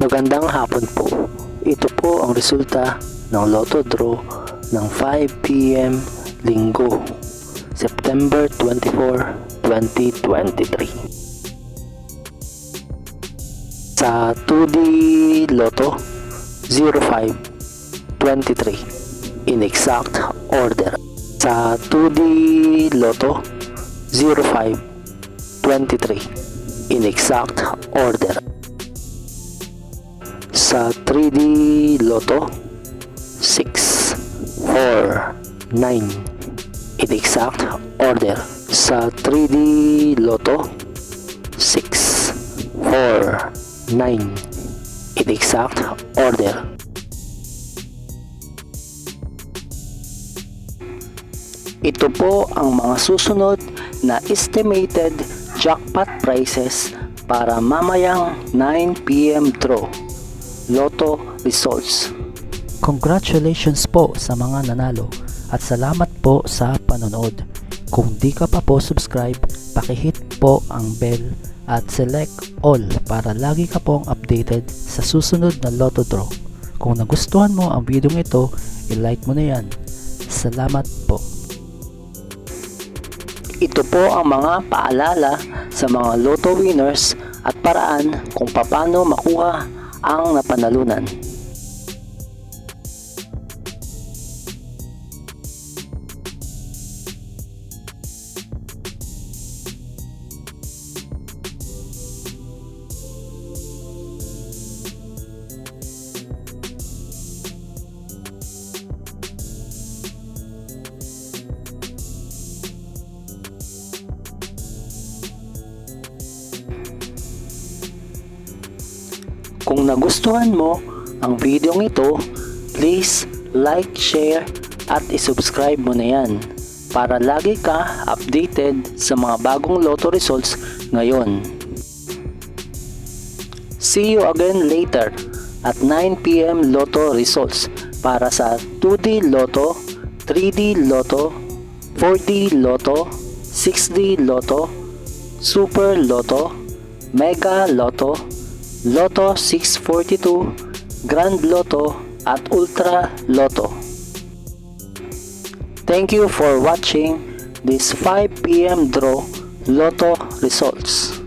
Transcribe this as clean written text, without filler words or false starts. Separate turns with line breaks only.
Magandang hapon po. Ito po ang resulta ng Lotto Draw ng 5 PM Linggo, September 24, 2023. Sa 2D Lotto 0523 in exact order. Sa 2D Lotto 0523 in exact order. Sa 3D Lotto 649 in exact order. Sa 3D Lotto 649 in exact order. Ito po ang mga susunod na estimated jackpot prices para mamayang 9 PM draw. Lotto results.
Congratulations po sa mga nanalo at salamat po sa panonood. Kung di ka pa po subscribe, pakihit po ang bell at select all para lagi ka pong updated sa susunod na Lotto draw. Kung nagustuhan mo ang video ito, i-like mo na yan. Salamat po.
Ito po ang mga paalala sa mga Lotto winners at paraan kung paano makuha ang napanalunan. Kung nagustuhan mo ang video ito, please like, share at isubscribe mo na yan para lagi ka updated sa mga bagong Lotto results ngayon. See you again later at 9 PM Lotto results para sa 2D Lotto, 3D Lotto, 4D Lotto, 6D Lotto, Super Lotto, Mega Lotto, Lotto 642, Grand Lotto at Ultra Lotto. Thank you for watching this 5 PM draw Lotto results.